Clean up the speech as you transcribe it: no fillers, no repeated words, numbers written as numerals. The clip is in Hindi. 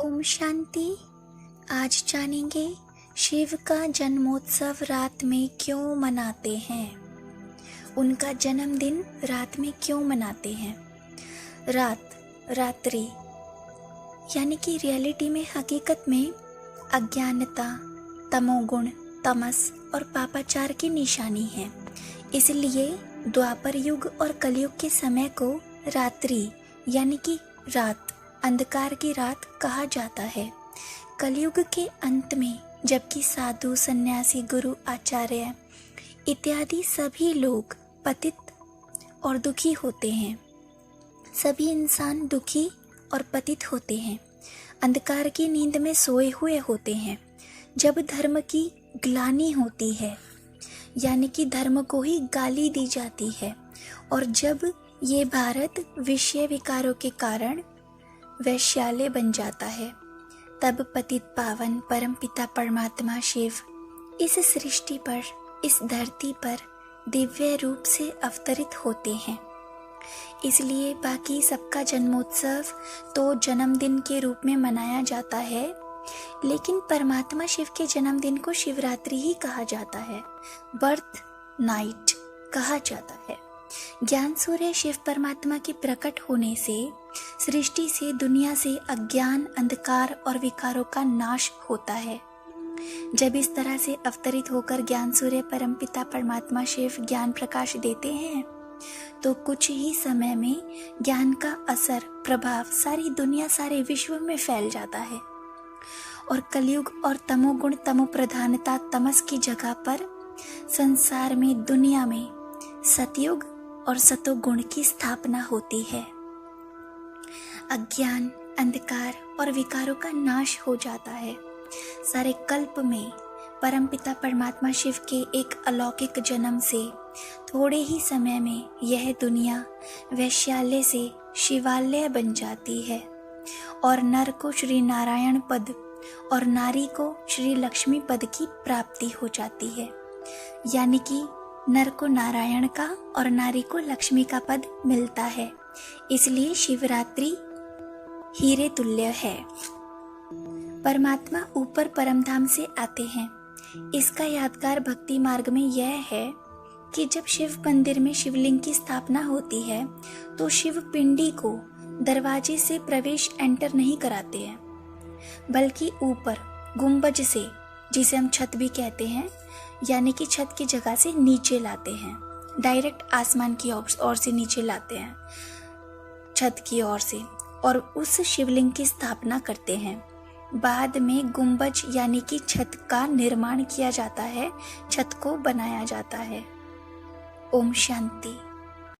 ओम शांति। आज जानेंगे शिव का जन्मोत्सव रात में क्यों मनाते हैं। उनका जन्मदिन रात में क्यों मनाते हैं। रात्रि यानी कि रियलिटी में, हकीकत में अज्ञानता, तमोगुण, तमस और पापाचार की निशानी है। इसलिए द्वापर युग और कलयुग के समय को रात्रि यानी कि रात, अंधकार की रात कहा जाता है। कलयुग के अंत में जबकि साधु, सन्यासी, गुरु, आचार्य इत्यादि सभी लोग पतित और दुखी होते हैं, सभी इंसान दुखी और पतित होते हैं, अंधकार की नींद में सोए हुए होते हैं। जब धर्म की ग्लानि होती है यानी कि धर्म को ही गाली दी जाती है, और जब ये भारत विषय विकारों के कारण वैश्यालय बन जाता है, तब पतित पावन परमपिता परमात्मा शिव इस सृष्टि पर, इस धरती पर दिव्य रूप से अवतरित होते हैं। इसलिए बाकी सबका जन्मोत्सव तो जन्मदिन के रूप में मनाया जाता है, लेकिन परमात्मा शिव के जन्मदिन को शिवरात्रि ही कहा जाता है, बर्थ नाइट कहा जाता है। ज्ञान सूर्य शिव परमात्मा के प्रकट होने से सृष्टि से, दुनिया से अज्ञान, अंधकार और विकारों का नाश होता है। जब इस तरह से अवतरित होकर ज्ञान सूर्य परमपिता परमात्मा शिव ज्ञान प्रकाश देते हैं, तो कुछ ही समय में ज्ञान का असर, प्रभाव सारी दुनिया, सारे विश्व में फैल जाता है, और कलयुग और तमोगुण, तमो प्रधानता, तमस की जगह पर संसार में, दुनिया में सतयुग और सतोगुण की स्थापना होती है। अज्ञान, अंधकार और विकारों का नाश हो जाता है। सारे कल्प में परमपिता परमात्मा शिव के एक अलौकिक जन्म से थोड़े ही समय में यह दुनिया वैश्यालय से शिवालय बन जाती है, और नर को श्री नारायण पद और नारी को श्री लक्ष्मी पद की प्राप्ति हो जाती है। यानी कि नर को नारायण का और नारी को लक्ष्मी का पद मिलता है। इसलिए शिवरात्रि हीरे तुल्य है। परमात्मा ऊपर परमधाम से आते हैं। इसका यादगार भक्ति मार्ग में यह है कि जब शिव मंदिर में शिवलिंग की स्थापना होती है, तो शिव पिंडी को दरवाजे से प्रवेश एंटर नहीं कराते हैं, बल्कि ऊपर गुंबज से, जिसे हम छत भी कहते हैं, यानी कि छत की जगह से नीचे लाते हैं, डायरेक्ट आसमान की ओर से नीचे लाते हैं, छत की ओर से, और उस शिवलिंग की स्थापना करते हैं। बाद में गुंबज यानी कि छत का निर्माण किया जाता है, छत को बनाया जाता है। ओम शांति।